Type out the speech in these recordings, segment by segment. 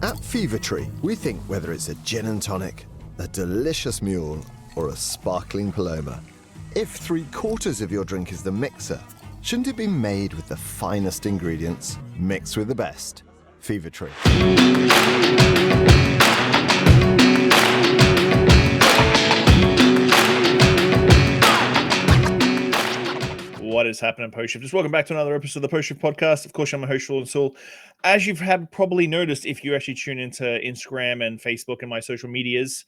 At Fever Tree, we think whether it's a gin and tonic, a delicious mule, or a sparkling Paloma, if 3/4 of your drink is the mixer, shouldn't it be made with the finest ingredients, mixed with the best? Fever Tree. What is happening, Post Shifters? Welcome back to another episode of the Post Shift Podcast. Of course, I'm my host, Shawn Soole. As you've probably noticed, if you actually tune into Instagram and Facebook and my social medias,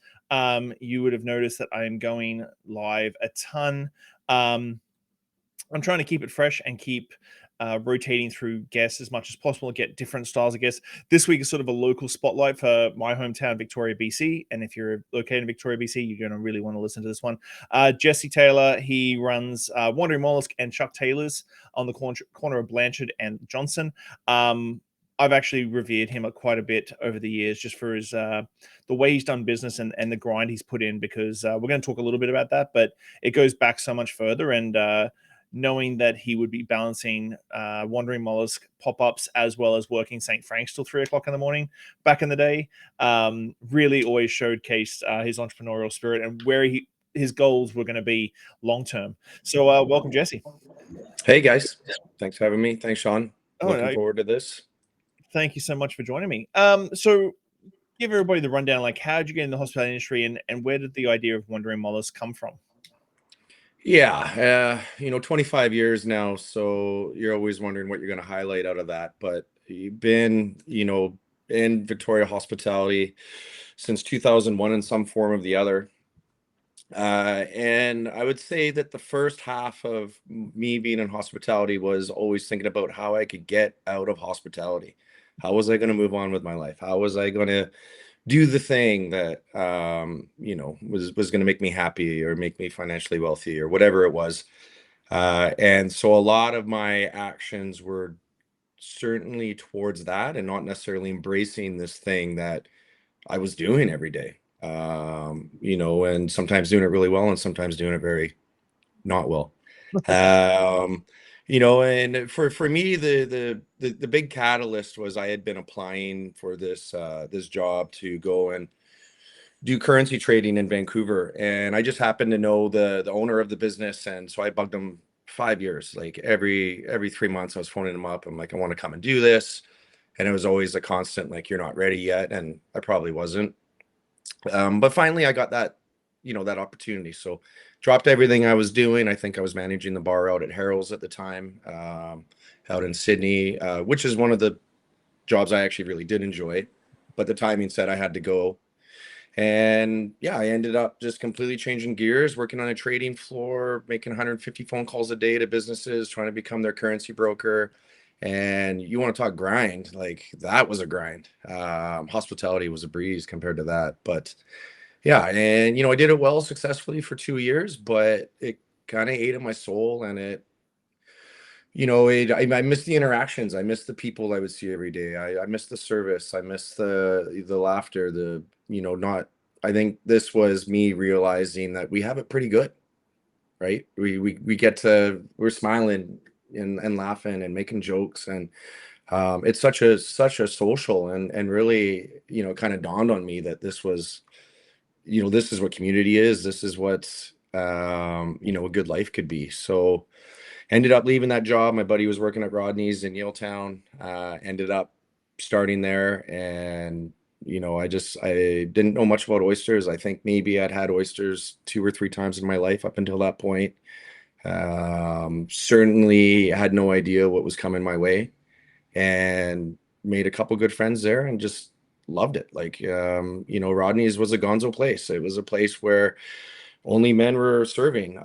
you would have noticed that I am going live a ton. I'm trying to keep it fresh and keep rotating through guests as much as possible and get different styles of guests. This week is sort of a local spotlight for my hometown, Victoria, BC. And if you're located in Victoria, BC, you're going to really want to listen to this one. Jess Taylor, he runs Wandering Mollusk and Shuck Taylor's on the corner of Blanchard and Johnson. I've actually revered him quite a bit over the years just for his the way he's done business and the grind he's put in, because we're going to talk a little bit about that, but it goes back so much further. And knowing that he would be balancing Wandering Mollusk pop-ups as well as working St. Frank's till 3 o'clock in the morning back in the day, really always showcased his entrepreneurial spirit and where his goals were going to be long-term. So welcome, Jesse. Hey, guys. Thanks for having me. Thanks, Shawn. Looking forward to this. Thank you so much for joining me. So give everybody the rundown, like how did you get in the hospitality industry and where did the idea of Wandering Mollusk come from? Yeah, 25 years now, so you're always wondering what you're going to highlight out of that. But you've been, in Victoria hospitality since 2001 in some form or the other. And I would say that the first half of me being in hospitality was always thinking about how I could get out of hospitality. How was I going to move on with my life? How was I going to do the thing that was going to make me happy or make me financially wealthy or whatever it was. And so a lot of my actions were certainly towards that and not necessarily embracing this thing that I was doing every day. And sometimes doing it really well and sometimes doing it very not well. And for me, the big catalyst was I had been applying for this job to go and do currency trading in Vancouver, and I just happened to know the owner of the business, and so I bugged him 5 years. Like every 3 months, I was phoning him up. I'm like, I want to come and do this, and it was always a constant like, you're not ready yet, and I probably wasn't. But finally, I got that opportunity. So dropped everything I was doing. I think I was managing the bar out at Harold's at the time, out in Sydney, which is one of the jobs I actually really did enjoy. But the timing said I had to go. And yeah, I ended up just completely changing gears, working on a trading floor, making 150 phone calls a day to businesses, trying to become their currency broker. And you want to talk grind, like that was a grind. Hospitality was a breeze compared to that. But yeah, and I did it well successfully for 2 years, but it kind of ate at my soul, and I miss the interactions. I miss the people I would see every day. I miss the service. I miss the laughter, I think this was me realizing that we have it pretty good, right? We're smiling and laughing and making jokes, and it's such a social and really, kind of dawned on me that this was, this is what community is. This is what, a good life could be. So ended up leaving that job. My buddy was working at Rodney's in Yaletown, ended up starting there. And, I didn't know much about oysters. I think maybe I'd had oysters 2 or 3 times in my life up until that point. Certainly had no idea what was coming my way, and made a couple good friends there and just loved it. Like, Rodney's was a gonzo place. It was a place where only men were serving.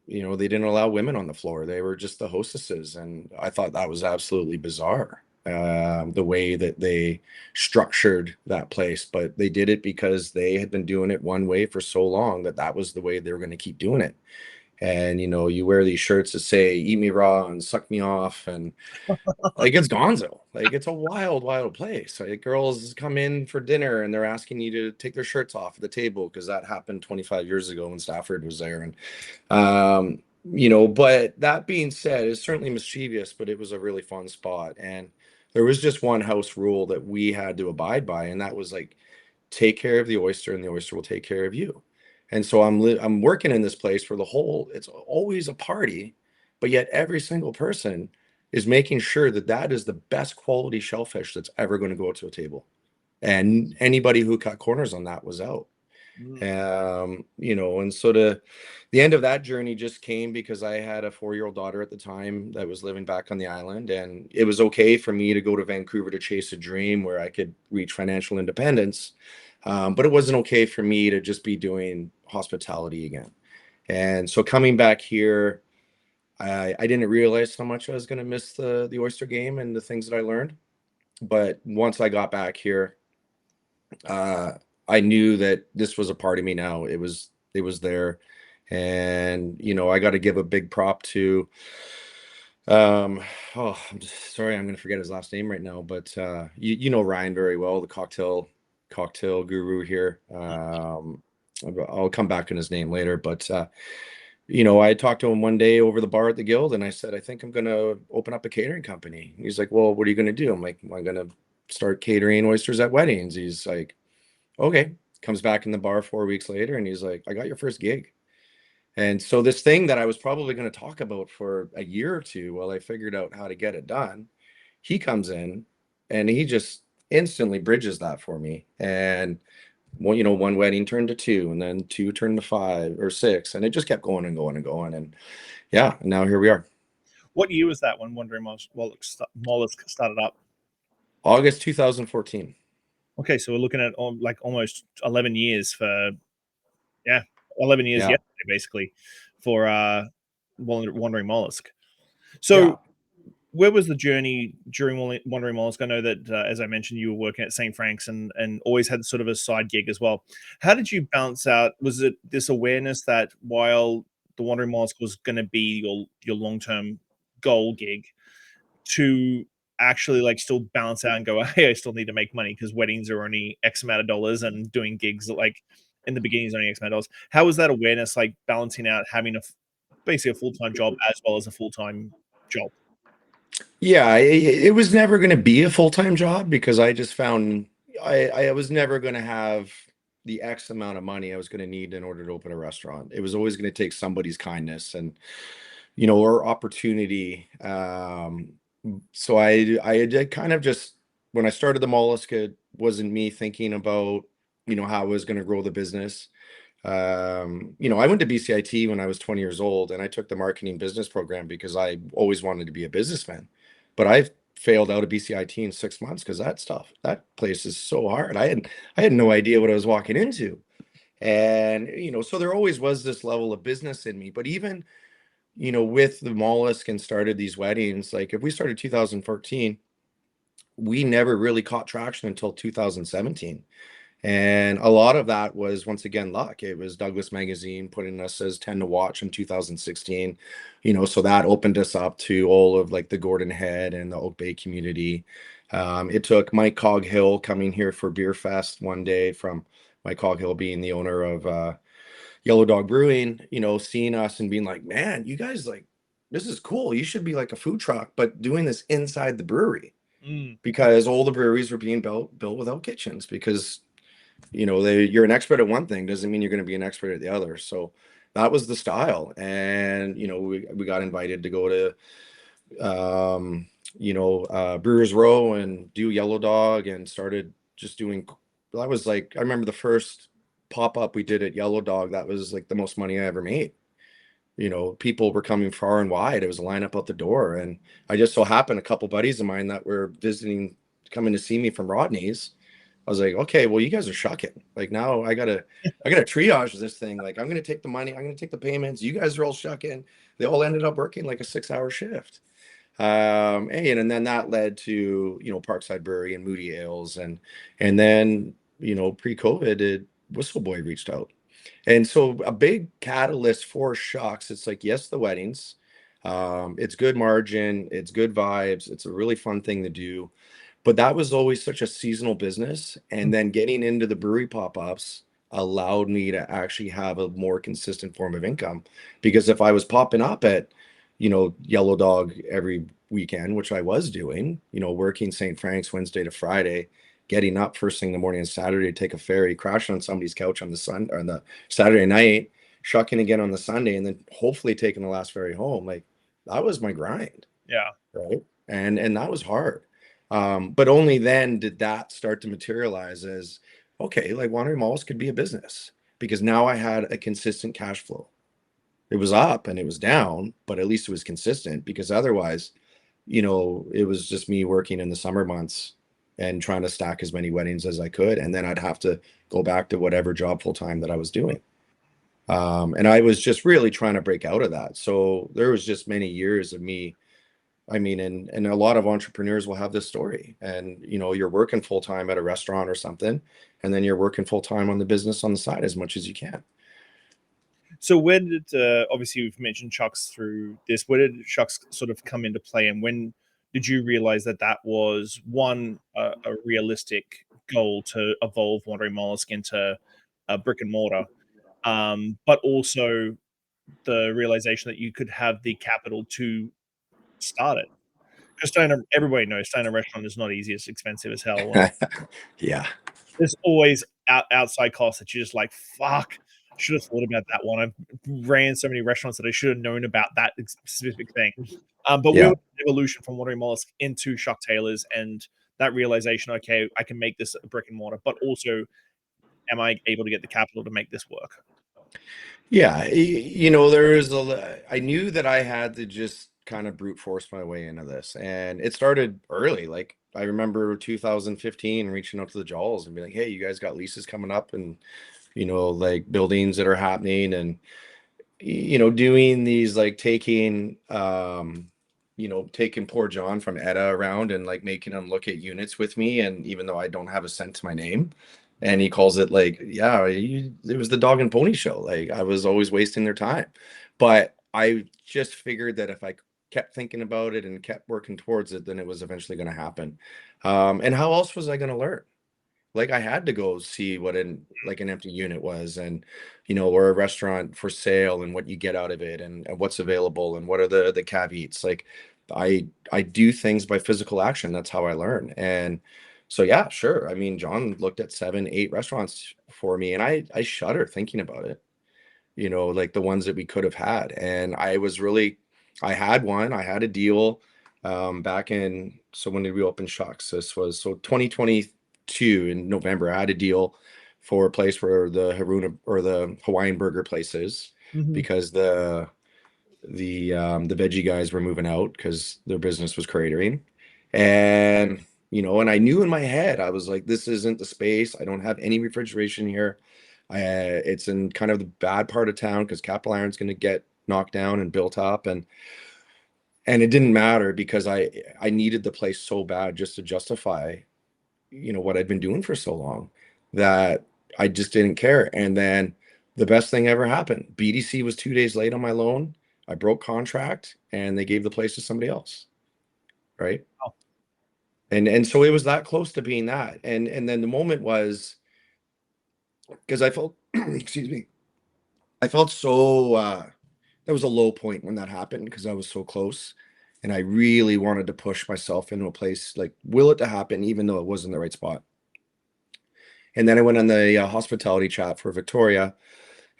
They didn't allow women on the floor. They were just the hostesses. And I thought that was absolutely bizarre, the way that they structured that place. But they did it because they had been doing it one way for so long that was the way they were going to keep doing it. And, you wear these shirts that say, eat me raw and suck me off. And like, it's gonzo. Like, it's a wild, wild place. Like, girls come in for dinner and they're asking you to take their shirts off at the table, because that happened 25 years ago when Stafford was there. And, but that being said, it's certainly mischievous, but it was a really fun spot. And There was just one house rule that we had to abide by, and that was like, take care of the oyster and the oyster will take care of you. And so I'm working in this place where it's always a party, but yet every single person is making sure that that is the best quality shellfish that's ever going to go to a table. And anybody who cut corners on that was out. And so the end of that journey just came because I had a 4-year-old daughter at the time that was living back on the island, and it was okay for me to go to Vancouver to chase a dream where I could reach financial independence. But it wasn't okay for me to just be doing hospitality again. And so coming back here, I didn't realize how much I was going to miss the oyster game and the things that I learned. But once I got back here, I knew that this was a part of me now. It was there. And, I got to give a big prop to, I'm sorry, I'm going to forget his last name right now, but you know Ryan very well, the cocktail guru here. I'll come back on his name later, but I talked to him one day over the bar at the Guild, and I said, I think I'm going to open up a catering company. He's like, well, what are you going to do? I'm like, I'm going to start catering oysters at weddings. He's like, okay. Comes back in the bar 4 weeks later, and he's like, I got your first gig. And so this thing that I was probably going to talk about for a year or two while I figured out how to get it done, he comes in and he just instantly bridges that for me. And one wedding turned to 2, and then 2 turned to 5 or 6, and it just kept going and going and going. And yeah, now here we are. What year was that when Wandering Mollusk started up? August 2014. Okay, so we're looking at like almost 11 years for, 11 years yesterday, basically, for Wandering Mollusk. So where was the journey during Wandering Mollusk? I know that, as I mentioned, you were working at St. Frank's and always had sort of a side gig as well. How did you balance out? Was it this awareness that while the Wandering Mollusk was going to be your long-term goal gig, to actually like still balance out and go, hey, I still need to make money because weddings are only X amount of dollars and doing gigs like in the beginning is only X amount of dollars? How was that awareness like balancing out having basically a full-time job as well as a full-time job? Yeah, it was never going to be a full-time job because I just found I was never going to have the X amount of money I was going to need in order to open a restaurant. It was always going to take somebody's kindness and or opportunity. So I did kind of just, when I started the Mollusk, it wasn't me thinking about how I was going to grow the business. I went to BCIT when I was 20 years old, and I took the marketing business program because I always wanted to be a businessman. But I failed out of BCIT in 6 months because that place is so hard. I had no idea what I was walking into. And so there always was this level of business in me. But even with the Mollusk and started these weddings, like if we started 2014, we never really caught traction until 2017. And a lot of that was, once again, luck. It was Douglas Magazine putting us as 10 to watch in 2016. So that opened us up to all of like the Gordon Head and the Oak Bay community. It took Mike Coghill coming here for Beer Fest one day, from Mike Coghill being the owner of Yellow Dog Brewing, seeing us and being like, man, you guys, like, this is cool. You should be like a food truck, but doing this inside the brewery. Because all the breweries were being built without kitchens, because you're an expert at one thing doesn't mean you're going to be an expert at the other. So that was the style. And we got invited to go to Brewers Row and do Yellow Dog, and started just doing, that was like, I remember the first pop-up we did at Yellow Dog, that was like the most money I ever made. People were coming far and wide. It was a lineup out the door. And I just so happened, a couple buddies of mine that were coming to see me from Rodney's, I was like, okay, well, you guys are shucking. Like, now I gotta triage this thing. Like, I'm gonna take the money, I'm gonna take the payments. You guys are all shucking. They all ended up working like a 6-hour shift. And then that led to Parkside Brewery and Moody Ales, and then pre-COVID, Whistleboy reached out. And so a big catalyst for Shucks, it's like, yes, the weddings, it's good margin, it's good vibes, it's a really fun thing to do. But that was always such a seasonal business. And then getting into the brewery pop-ups allowed me to actually have a more consistent form of income. Because if I was popping up at, Yellow Dog every weekend, which I was doing, you know, working St. Frank's Wednesday to Friday, getting up first thing in the morning on Saturday to take a ferry, crashing on somebody's couch on the Saturday night, shucking again on the Sunday, and then hopefully taking the last ferry home. Like that was my grind. Yeah. Right. And that was hard. But only then did that start to materialize as, okay, like Wandering Mollusk could be a business, because now I had a consistent cash flow. It was up and it was down, but at least it was consistent, because otherwise, you know, it was just me working in the summer months and trying to stack as many weddings as I could. And then I'd have to go back to whatever job full time that I was doing. And I was just really trying to break out of that. So there was just many years of me. I mean, and a lot of entrepreneurs will have this story, and you know, you're working full time at a restaurant or something, and then you're working full time on the business on the side as much as you can. So where did obviously you've mentioned Shucks through this? Where did Shucks sort of come into play, and when did you realize that that was one a realistic goal to evolve Wandering Mollusk into a brick and mortar, but also the realization that you could have the capital to start it? Because everybody knows starting a restaurant is not easy; it's expensive as hell. Yeah. There's always outside costs that you're just like, fuck, should have thought about that one. I've ran so many restaurants that I should have known about that specific thing. But where Yeah. was the evolution from Wandering Mollusk into Shuck Taylor's, and that realization, okay, I can make this a brick and mortar, but also, am I able to get the capital to make this work? Yeah, you know, I knew that I had to just kind of brute force my way into this, and it started early. Like I remember 2015 reaching out to the Jaws and being like, "Hey, you guys got leases coming up, and you know, like buildings that are happening, and you know, doing these like taking you know, taking poor John from Etta around and like making him look at units with me, and even though I don't have a cent to my name, and he calls it like, yeah, it was the dog and pony show. Like I was always wasting their time, but I just figured that if I kept thinking about it and kept working towards it, then it was eventually going to happen. And how else was I going to learn? Like I had to go see what an empty unit was, and you know, or a restaurant for sale, and what you get out of it, and what's available, and what are the caveats. Like I do things by physical action. That's how I learn. And so yeah, sure. I mean, John looked at 7, 8 restaurants for me, and I shudder thinking about it. You know, like the ones that we could have had. And I had one, I had a deal back in, so when did we open Shucks? This was so 2022 in November. I had a deal for a place where the Haruna or the Hawaiian burger places, Mm-hmm. because the veggie guys were moving out because their business was cratering. And you know, and I knew in my head, I was like, this isn't the space. I don't have any refrigeration here. It's in kind of the bad part of town because Capital Iron's going to get knocked down and built up, and it didn't matter because I needed the place so bad just to justify, you know, what I'd been doing for so long, that I just didn't care. And then the best thing ever happened. BDC was 2 days late on my loan. I broke contract and they gave the place to somebody else. Right. Oh. And so it was that close to being that. And then the moment was, because I felt excuse me, I felt so that was a low point when that happened, because I was so close, and I really wanted to push myself into a place, like will it to happen, even though it wasn't the right spot. And then I went on the hospitality chat for Victoria.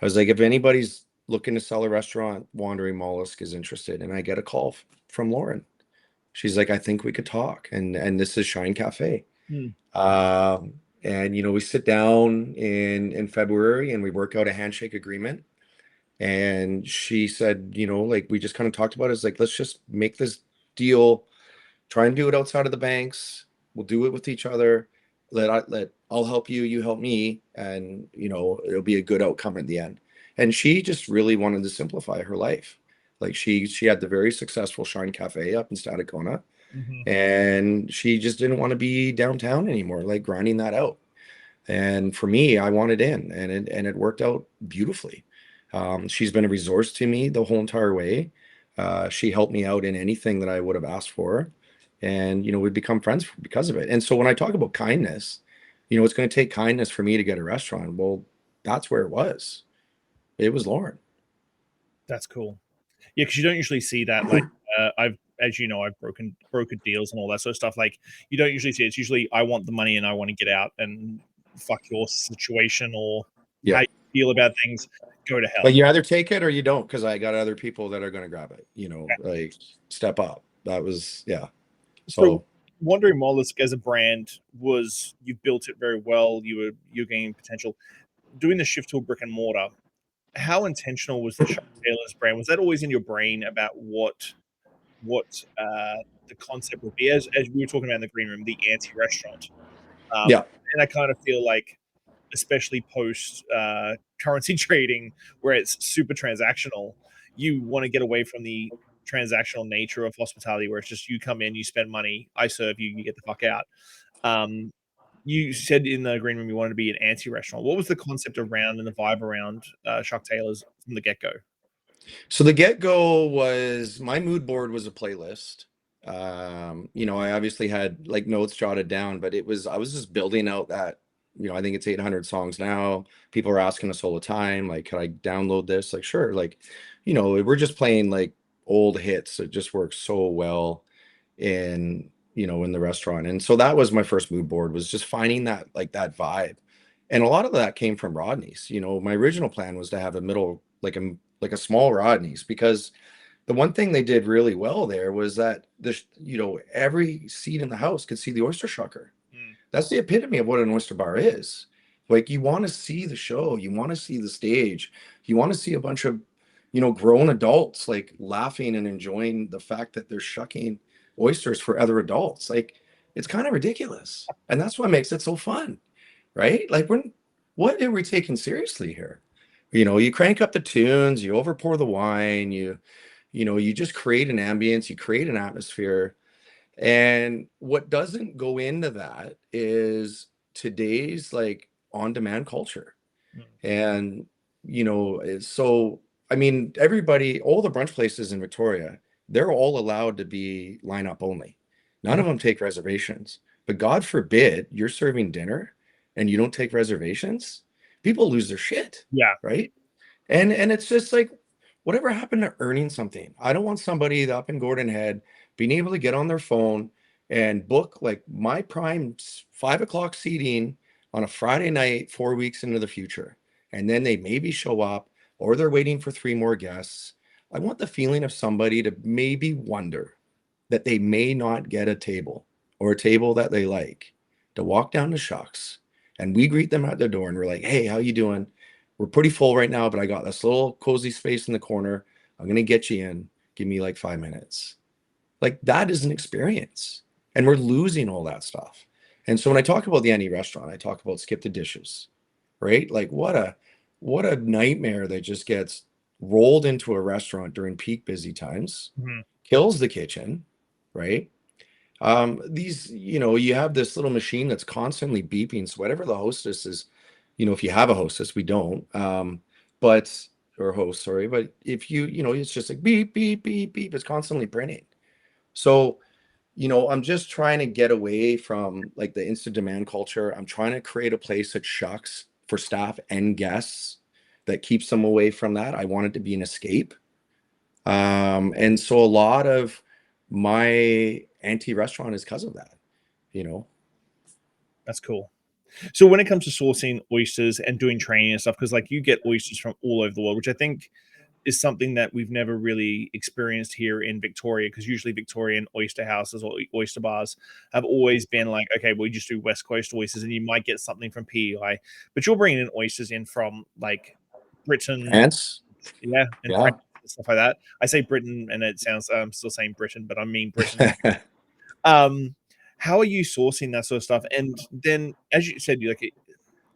I was like, if anybody's looking to sell a restaurant, Wandering Mollusk is interested. And I get a call from Lauren. She's like, I think we could talk. And this is Shine Cafe. Hmm. And you know, we sit down in February and we work out a handshake agreement. And she said, you know, like we just kind of talked about it. It's like, let's just make this deal, try and do it outside of the banks. We'll do it with each other. I'll help you, you help me, and you know, it'll be a good outcome at the end. And she just really wanted to simplify her life. Like she had the very successful Shine Cafe up in Stadacona, Mm-hmm. and she just didn't want to be downtown anymore, like grinding that out. And for me, I wanted in, and it worked out beautifully. She's been a resource to me the whole entire way. She helped me out in anything that I would have asked for, and you know, we've become friends because of it. And so when I talk about kindness, you know, it's going to take kindness for me to get a restaurant. Well, that's where it was. It was Lauren. That's cool. Yeah, because you don't usually see that. Like, I've as you know, I've brokered deals and all that sort of stuff. Like, you don't usually see it. It's usually I want the money and I want to get out, and fuck your situation or Yeah. how you feel about things. Go to hell. Like, you either take it or you don't, because I got other people that are going to grab it, like step up. That was, yeah. So Wandering Mollusk as a brand you built it very well. You're gaining potential. Doing the shift to a brick and mortar, how intentional was the Shuck Taylor's brand? Was that always in your brain about what the concept would be? As we were talking about in the green room, the anti-restaurant. Yeah. And I kind of feel like, especially post currency trading, where it's super transactional, you want to get away from the transactional nature of hospitality, where it's just you come in, you spend money, I serve you, you get the fuck out. You said in the green room you wanted to be an anti-restaurant. What was the concept around and the vibe around Shuck Taylor's from the get-go? So the get-go was, my mood board was a playlist. I obviously had like notes jotted down, but I was just building out that, I think it's 800 songs now. People are asking us all the time, like, could I download this? Like, sure. Like, we're just playing like old hits. It just works so well in the restaurant. And so that was my first mood board, was just finding that, like, that vibe. And a lot of that came from Rodney's. My original plan was to have a middle, like a small Rodney's, because the one thing they did really well there was that every seat in the house could see the oyster shucker. That's the epitome of what an oyster bar is. Like, you want to see the show, you want to see the stage, you want to see a bunch of grown adults like laughing and enjoying the fact that they're shucking oysters for other adults. Like, it's kind of ridiculous, and that's what makes it so fun, right? Like, what are we taking seriously here? You crank up the tunes, you over pour the wine, you just create an ambience, you create an atmosphere. And what doesn't go into that is today's like on-demand culture. And so I mean, everybody, all the brunch places in Victoria, they're all allowed to be lineup only. None of them take reservations. But God forbid you're serving dinner and you don't take reservations, people lose their shit. Yeah. Right. And it's just like, whatever happened to earning something? I don't want somebody up in Gordon Head being able to get on their phone and book like my prime 5 o'clock seating on a Friday night 4 weeks into the future. And then they maybe show up, or they're waiting for 3 more guests. I want the feeling of somebody to maybe wonder that they may not get a table, or a table that they like, to walk down to Shucks, and we greet them at their door and we're like, hey, how you doing? We're pretty full right now, but I got this little cozy space in the corner. I'm going to get you in. Give me like 5 minutes. Like, that is an experience. And we're losing all that stuff. And so when I talk about the Any restaurant, I talk about skip the dishes, right? Like, what a nightmare that just gets rolled into a restaurant during peak busy times, kills the kitchen, right? You have this little machine that's constantly beeping. So whatever the hostess is, if you have a hostess, we don't, or host, sorry. But if it's just like beep, beep, beep, beep, it's constantly printing. So, I'm just trying to get away from like the instant demand culture. I'm trying to create a place at Shucks for staff and guests that keeps them away from that. I want it to be an escape. And so a lot of my anti-restaurant is because of that, That's cool. So when it comes to sourcing oysters and doing training and stuff, because like you get oysters from all over the world, which I think is something that we've never really experienced here in Victoria, because usually Victorian oyster houses or oyster bars have always been like, okay, well, we just do West Coast oysters, and you might get something from PEI, but you're bringing in oysters in from like Britain, France. yeah, and Yeah. France and stuff like that. I say Britain, and it sounds I'm still saying Britain, but I mean Britain. How are you sourcing that sort of stuff? And then, as you said,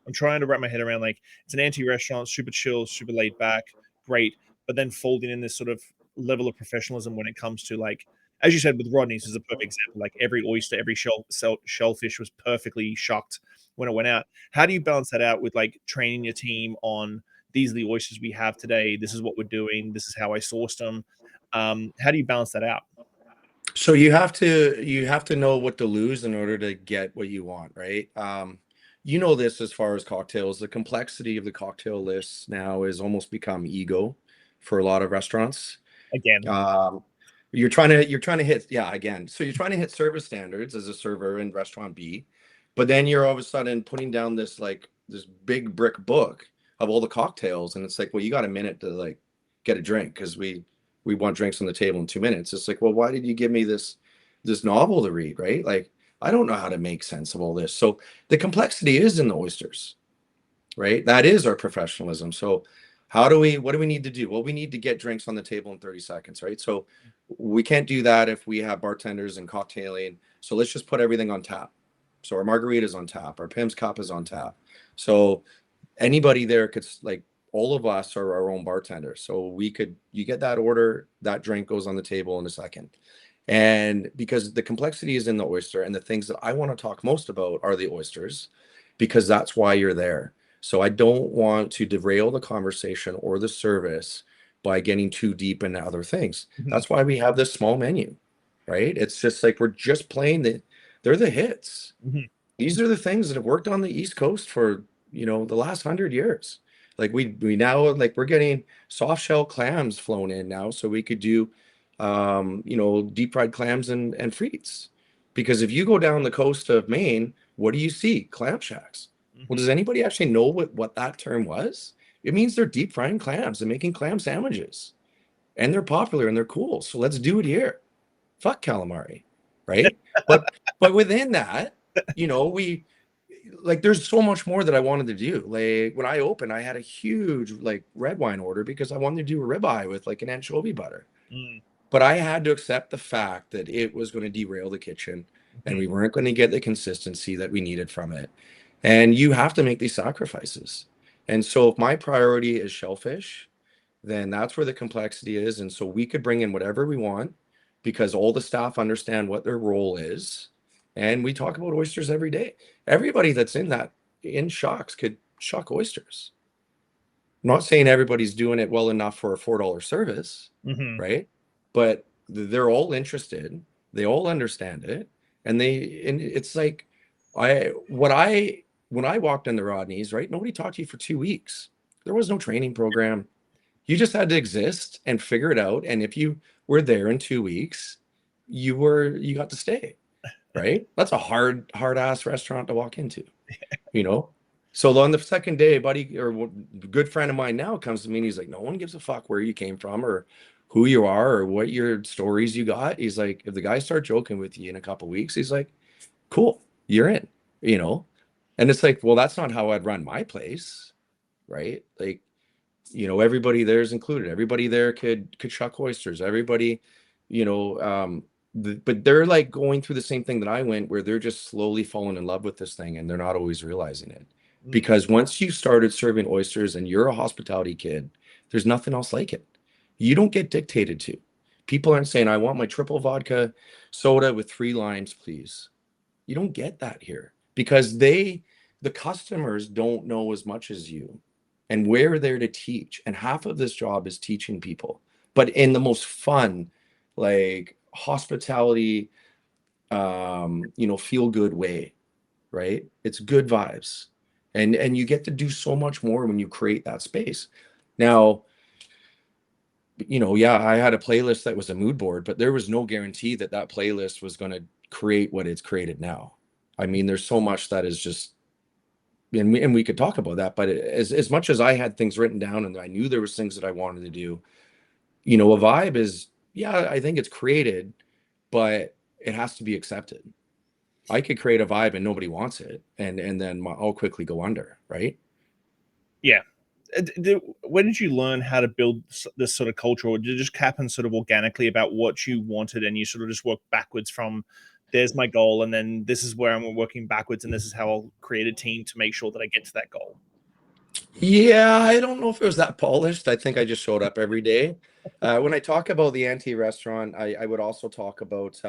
I'm trying to wrap my head around, like, it's an anti-restaurant, super chill, super laid back, great, but then folding in this sort of level of professionalism when it comes to, like, as you said with Rodney's is a perfect example. Like, every oyster, every shellfish was perfectly shucked when it went out. How do you balance that out with like training your team on, these are the oysters we have today, this is what we're doing, this is how I sourced them? How do you balance that out? So you have to know what to lose in order to get what you want, right? This as far as cocktails, the complexity of the cocktail lists now is almost become ego for a lot of restaurants. Again, Um, You're trying to hit, yeah, again. So you're trying to hit service standards as a server in restaurant B, but then you're all of a sudden putting down this like this big brick book of all the cocktails, and it's like, well, you got a minute to like get a drink because we want drinks on the table in 2 minutes. It's like, well, why did you give me this novel to read, right? Like, I don't know how to make sense of all this. So the complexity is in the oysters, right? That is our professionalism. So what do we need to do? Well, we need to get drinks on the table in 30 seconds, right? So we can't do that if we have bartenders and cocktailing. So let's just put everything on tap. So our margarita is on tap, our Pim's cup is on tap. So anybody there could, like, all of us are our own bartenders. So you get that order, that drink goes on the table in a second. And because the complexity is in the oyster, and the things that I want to talk most about are the oysters, because that's why you're there. So I don't want to derail the conversation or the service by getting too deep into other things. That's why we have this small menu, right? It's just like we're just playing they're the hits. These are the things that have worked on the East Coast for, the last 100 years. Like we now, like, we're getting soft shell clams flown in now, so we could do deep fried clams and frites. Because if you go down the coast of Maine, what do you see? Clam shacks. Well, does anybody actually know what that term was? It means they're deep frying clams and making clam sandwiches. And they're popular and they're cool. So let's do it here. Fuck calamari, right? But within that, we, like, there's so much more that I wanted to do. Like, when I opened, I had a huge, like, red wine order because I wanted to do a ribeye with, like, an anchovy butter. But I had to accept the fact that it was going to derail the kitchen, and we weren't going to get the consistency that we needed from it. And you have to make these sacrifices. And so if my priority is shellfish, then that's where the complexity is. And so we could bring in whatever we want because all the staff understand what their role is. And we talk about oysters every day. Everybody that's in Shucks could shuck oysters. I'm not saying everybody's doing it well enough for a $4 service, right? But they're all interested. They all understand it. And it's like, when I walked in the Rodneys, right? Nobody talked to you for 2 weeks. There was no training program. You just had to exist and figure it out. And if you were there in 2 weeks, you got to stay, right? That's a hard ass restaurant to walk into, So on the second day, buddy, or good friend of mine now, comes to me and he's like, no one gives a fuck where you came from or who you are or what your stories you got. He's like, if the guys start joking with you in a couple of weeks, he's like, cool, you're in, And it's like, well, that's not how I'd run my place, right? Like, everybody there is included. Everybody there could shuck oysters. Everybody, but they're like going through the same thing that I went, where they're just slowly falling in love with this thing and they're not always realizing it. Because once you started serving oysters and you're a hospitality kid, there's nothing else like it. You don't get dictated to. People aren't saying, I want my triple vodka soda with 3 limes, please. You don't get that here because the customers don't know as much as you, and we're there to teach. And half of this job is teaching people, but in the most fun, like, hospitality, feel good way, right? It's good vibes. And you get to do so much more when you create that space. Now, yeah, I had a playlist that was a mood board, but there was no guarantee that playlist was going to create what it's created now. I mean, there's so much that is just, and we could talk about that, but as much as I had things written down and I knew there was things that I wanted to do, a vibe is, yeah, I think it's created, but it has to be accepted. I could create a vibe and nobody wants it, and then I'll quickly go under, right? Yeah. When did you learn how to build this sort of culture, or did it just happen sort of organically about what you wanted and you sort of just work backwards from, there's my goal, and then this is where I'm working backwards, and this is how I'll create a team to make sure that I get to that goal? Yeah, I don't know if it was that polished. I think I just showed up every day. When I talk about the anti-restaurant, I would also talk about,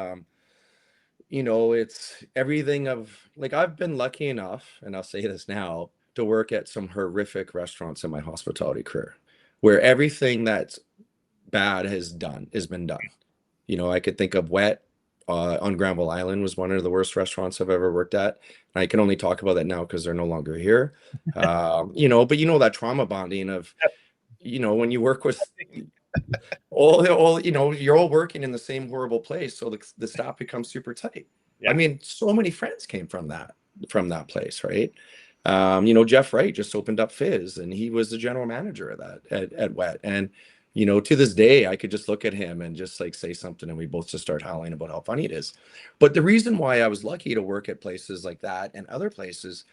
it's everything of, like, I've been lucky enough, and I'll say this now, to work at some horrific restaurants in my hospitality career, where everything that's bad has been done. I could think of Wet on Granville Island was one of the worst restaurants I've ever worked at. And I can only talk about that now because they're no longer here. But that trauma bonding of, when you work with all you're all working in the same horrible place, so the staff becomes super tight. Yeah. I mean, so many friends came from that place, right? Jeff Wright just opened up Fizz, and he was the general manager of that at Wet. And to this day, I could just look at him and just like say something, and we both just start howling about how funny it is. But the reason why I was lucky to work at places like that and other places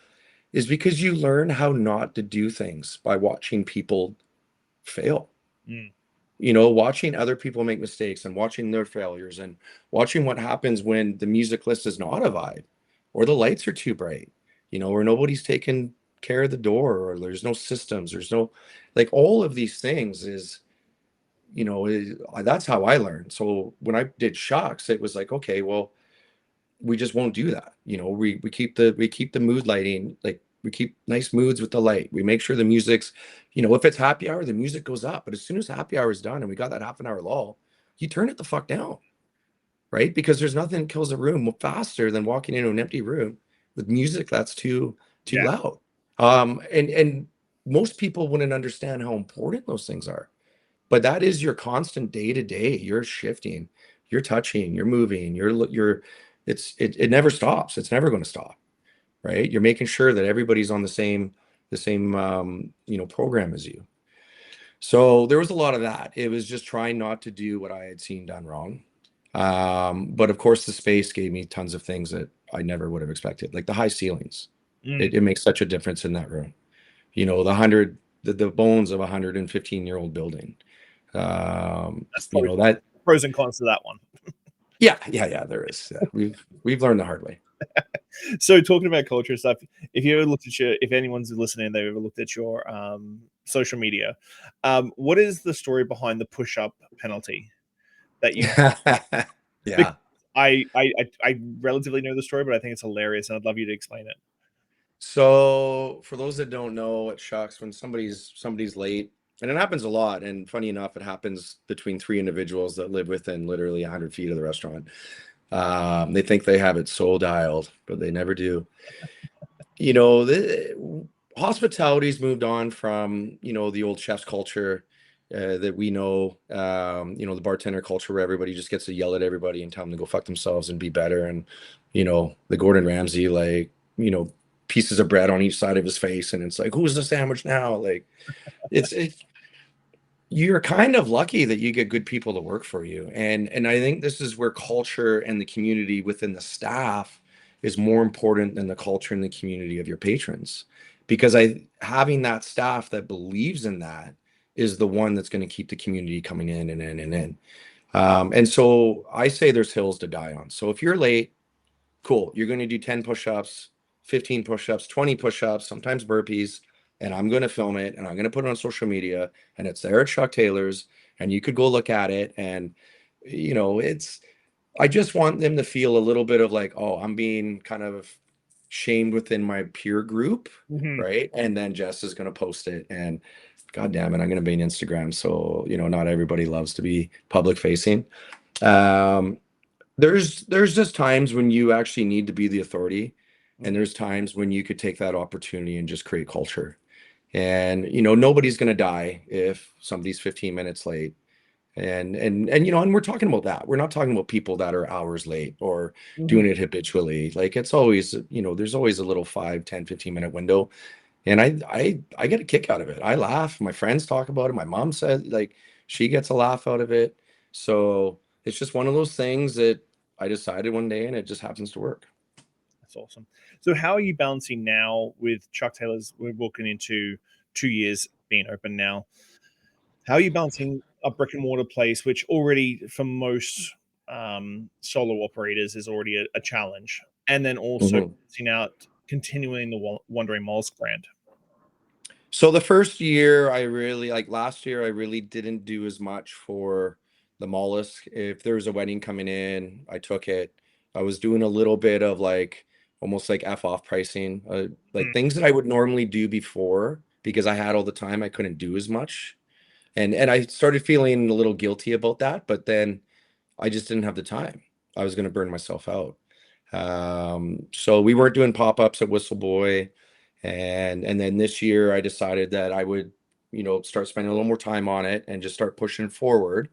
is because you learn how not to do things by watching people fail. Watching other people make mistakes and watching their failures and watching what happens when the music list is not a vibe or the lights are too bright, or nobody's taking care of the door, or there's no systems, there's no, like, all of these things is, that's how I learned. So when I did Shucks, it was like, okay, well, we just won't do that. We keep the mood lighting, like, we keep nice moods with the light. We make sure the music's, if it's happy hour, the music goes up. But as soon as happy hour is done and we got that half an hour lull, you turn it the fuck down, right? Because there's nothing that kills a room faster than walking into an empty room with music that's too loud. And most people wouldn't understand how important those things are. But that is your constant day to day. You're shifting, you're touching, you're moving, it never stops. It's never going to stop. Right? You're making sure that everybody's on the same program as you. So there was a lot of that. It was just trying not to do what I had seen done wrong. But of course, the space gave me tons of things that I never would have expected, like the high ceilings. It makes such a difference in that room. The bones of a 115-year-old building. That pros and cons to that one. Yeah, there is. Yeah. We've learned the hard way. So talking about culture stuff, if anyone's listening, they've ever looked at your social media, what is the story behind the push-up penalty that you? Yeah, I relatively know the story, but I think it's hilarious, and I'd love you to explain it. So for those that don't know, at Shucks, when somebody's late, and it happens a lot, and funny enough, it happens between 3 individuals that live within literally 100 feet of the restaurant. They think they have it so dialed, but they never do. The hospitality's moved on from, the old chef's culture that we know, the bartender culture where everybody just gets to yell at everybody and tell them to go fuck themselves and be better. And, the Gordon Ramsay, like, pieces of bread on each side of his face. And it's like, who's the sandwich now? Like, you're kind of lucky that you get good people to work for you. And I think this is where culture and the community within the staff is more important than the culture and the community of your patrons. Because having that staff that believes in that is the one that's going to keep the community coming in and in and in. And so I say there's hills to die on. So if you're late, cool, you're going to do 10 push-ups, 15 push-ups, 20 push-ups, sometimes burpees, and I'm going to film it and I'm going to put it on social media, and it's there at Shuck Taylor's, and you could go look at it. And I just want them to feel a little bit of like, oh, I'm being kind of shamed within my peer group, right? And then Jess is going to post it, and God damn it, I'm going to be on Instagram. So, not everybody loves to be public facing. There's just times when you actually need to be the authority, and there's times when you could take that opportunity and just create culture. And nobody's going to die if somebody's 15 minutes late. And we're talking about that. We're not talking about people that are hours late or doing it habitually. Like, it's always, there's always a little 5, 10, 15-minute window. And I get a kick out of it. I laugh. My friends talk about it. My mom said, like, she gets a laugh out of it. So it's just one of those things that I decided one day, and it just happens to work. That's awesome. So how are you balancing now with Shuck Taylor's? We're walking into 2 years being open now. How are you balancing a brick and mortar place, which already for most solo operators is already a challenge, and then also continuing the Wandering Mollusk brand? So the first year, last year, I really didn't do as much for the mollusk. If there was a wedding coming in, I took it. I was doing a little bit of almost like F off pricing, things that I would normally do before, because I had all the time, I couldn't do as much. And I started feeling a little guilty about that, but then I just didn't have the time. I was going to burn myself out. So we weren't doing pop-ups at Whistle Boy. And then this year I decided that I would start spending a little more time on it and just start pushing forward.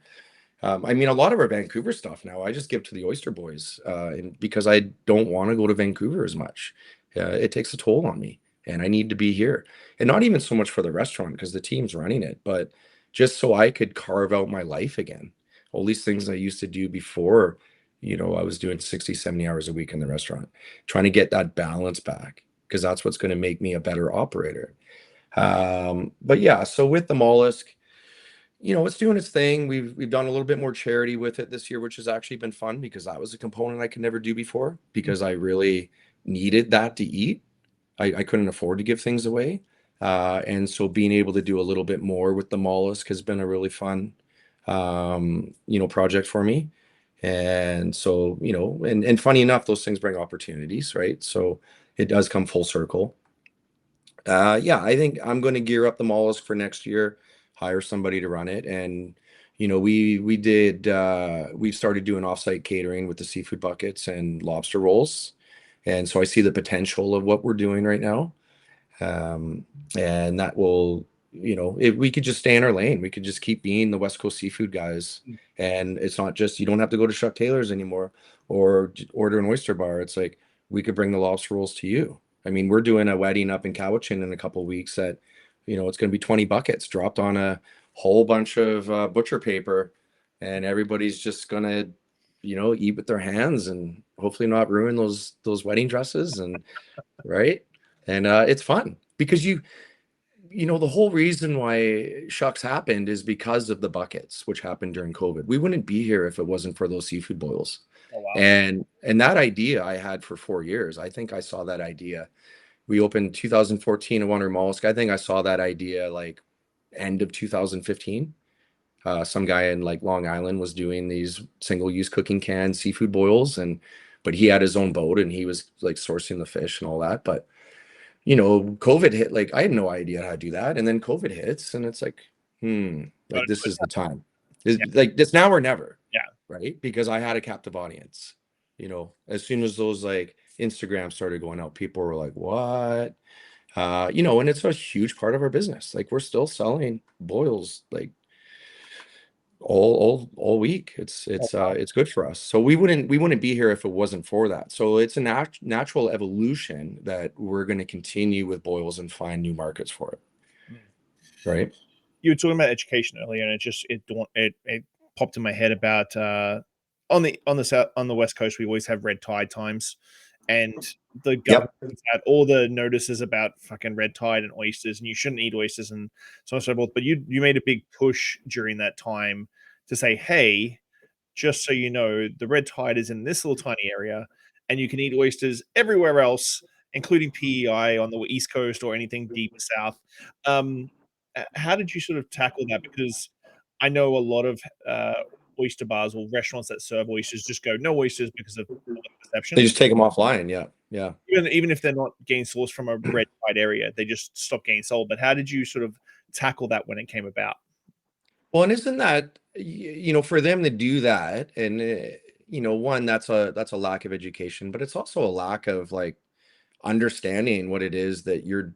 I mean, a lot of our Vancouver stuff now, I just give to the oyster boys, and because I don't want to go to Vancouver as much. It takes a toll on me, and I need to be here. And not even so much for the restaurant because the team's running it, but just so I could carve out my life again. All these things I used to do before, I was doing 60, 70 hours a week in the restaurant, trying to get that balance back because that's what's going to make me a better operator. But yeah, so with the mollusk, it's doing its thing. We've done a little bit more charity with it this year, which has actually been fun because that was a component I could never do before because I really needed that to eat. I couldn't afford to give things away. And so being able to do a little bit more with the mollusk has been a really fun, project for me. And so, and funny enough, those things bring opportunities, right? So it does come full circle. Yeah, I think I'm going to gear up the mollusk for next year, hire somebody to run it. And, we started doing offsite catering with the seafood buckets and lobster rolls. And so I see the potential of what we're doing right now. And that will, if we could just stay in our lane, we could just keep being the West Coast seafood guys. And it's not just, you don't have to go to Shuck Taylor's anymore or order an oyster bar. It's like, we could bring the lobster rolls to you. I mean, we're doing a wedding up in Cowichan in a couple of weeks that, it's going to be 20 buckets dropped on a whole bunch of butcher paper, and everybody's just going to, eat with their hands and hopefully not ruin those wedding dresses. And right. And it's fun because the whole reason why Shucks happened is because of the buckets, which happened during COVID. We wouldn't be here if it wasn't for those seafood boils. Oh, wow. And that idea I had for 4 years. I think I saw that idea. We opened 2014 at Wandering Mollusk. I think I saw that idea like end of 2015. Some guy in like Long Island was doing these single-use cooking can seafood boils, but he had his own boat and he was like sourcing the fish and all that. But COVID hit, like I had no idea how to do that. And then COVID hits and it's like, like this is the time. Like this now or never. Yeah. Right. Because I had a captive audience, as soon as those like Instagram started going out, people were like, what? And it's a huge part of our business. Like we're still selling boils like all week. It's good for us. So we wouldn't be here if it wasn't for that. So it's a natural evolution that we're going to continue with boils and find new markets for it. Right. You were talking about education earlier, and it popped in my head about on the West Coast we always have red tide times, and the government had all the notices about fucking red tide and oysters, and you shouldn't eat oysters and so on and so forth. But you made a big push during that time to say, hey, just so you know, the red tide is in this little tiny area, and you can eat oysters everywhere else, including PEI on the East Coast or anything deep south. How did you sort of tackle that? Because I know a lot of oyster bars or restaurants that serve oysters just go no oysters because of perception. They just take them offline. Yeah. Even if they're not getting sourced from a red tide area, they just stop getting sold. But how did you sort of tackle that when it came about? Well, and isn't that, for them to do that, and one, that's a lack of education, but it's also a lack of like understanding what it is that you're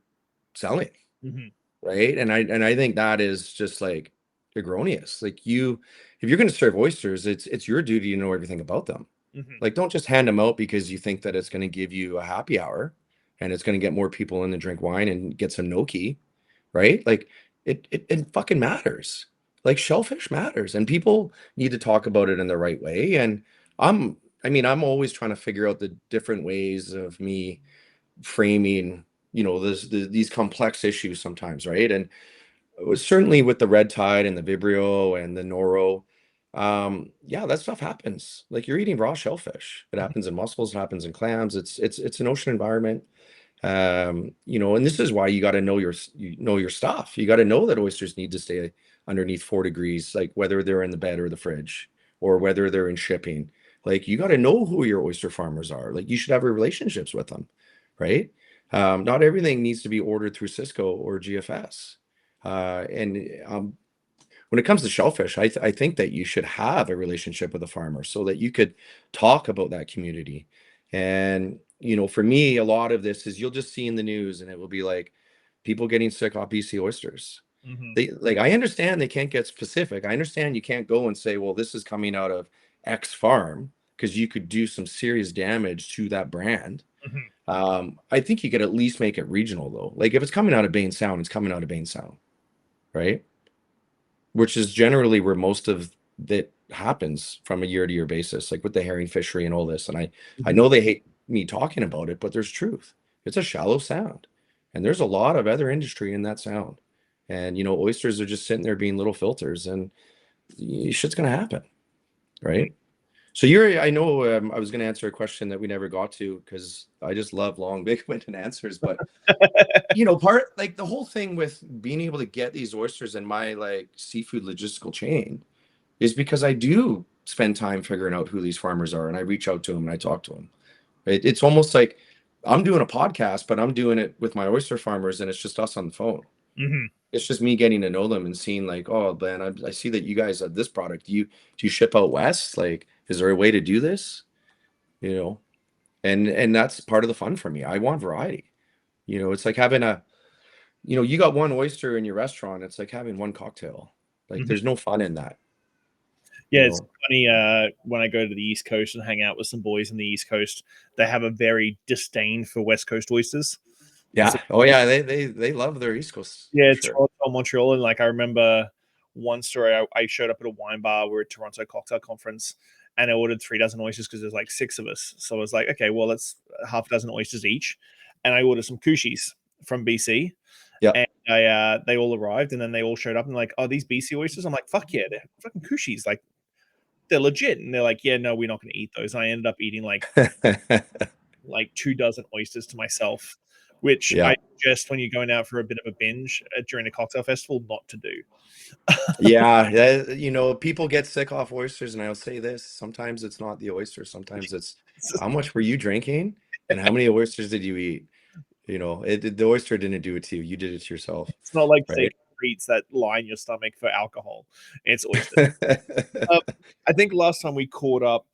selling. Mm-hmm. Right. And I think that is just like erroneous. Like if you're going to serve oysters, it's your duty to know everything about them. Mm-hmm. Like don't just hand them out because you think that it's going to give you a happy hour and it's going to get more people in to drink wine and get some gnocchi. Right. Like it fucking matters. Like shellfish matters, and people need to talk about it in the right way. And I'm always trying to figure out the different ways of me framing these complex issues sometimes, right? And it was certainly with the red tide and the Vibrio and the Noro, that stuff happens. Like you're eating raw shellfish. It happens in mussels, it happens in clams. It's an ocean environment. And this is why you got to know your stuff. You got to know that oysters need to stay underneath 4 degrees, like whether they're in the bed or the fridge or whether they're in shipping. Like you got to know who your oyster farmers are. Like you should have relationships with them, right? Not everything needs to be ordered through Cisco or GFS. And when it comes to shellfish, I think that you should have a relationship with a farmer so that you could talk about that community. And, for me, a lot of this is you'll just see in the news and it will be like people getting sick off BC oysters. Mhm. They like, I understand they can't get specific. I understand you can't go and say, well, this is coming out of X farm, because you could do some serious damage to that brand. Mhm. I think you could at least make it regional though. Like if it's coming out of Bain Sound, it's coming out of Bain Sound, right? Which is generally where most of that happens from a year-to-year basis, like with the herring fishery and all this. And I Mhm. know they hate me talking about it, but there's truth. It's a shallow sound, and there's a lot of other industry in that sound. And oysters are just sitting there being little filters, and shit's gonna happen, Mhm. right? So I know I was gonna answer a question that we never got to because I just love long, big-winded answers, but part like the whole thing with being able to get these oysters in my like seafood logistical chain is because I do spend time figuring out who these farmers are, and I reach out to them and I talk to them. It's almost like I'm doing a podcast, but I'm doing it with my oyster farmers, and it's just us on the phone. Mhm. It's just me getting to know them and seeing like, oh man, I see that you guys have this product. Do you ship out west? Like, is there a way to do this? You know, and that's part of the fun for me. I want variety. It's like having you got one oyster in your restaurant. It's like having one cocktail. Like, Mhm. there's no fun in that. Yeah, You it's know. funny, when I go to the East Coast and hang out with some boys in the East Coast, they have a very disdain for West Coast oysters. It's Yeah. Oh yeah. They love their East Coast for Yeah, sure. Toronto, Montreal, and like I remember one story. I showed up at a wine bar. We're at Toronto Cocktail Conference, and I ordered 3 dozen oysters because there's like 6 of us. So I was like, okay, well, that's half a dozen oysters each, and I ordered some coochies from BC, Yeah. and they all arrived, and then they all showed up and like, oh, these BC oysters. I'm like, fuck yeah, they're fucking coochies, like they're legit, and they're like, yeah, no, we're not going to eat those. And I ended up eating like 2 dozen oysters to myself, which Yeah. I suggest when you're going out for a bit of a binge during a cocktail festival not to do. Yeah. People get sick off oysters, and I'll say this: sometimes it's not the oyster. Sometimes it's how much were you drinking, and how many oysters did you eat? The oyster didn't do it to you. You did it to yourself, It's not like right? safe treats that line your stomach for alcohol. It's oyster. Um, I think last time we caught up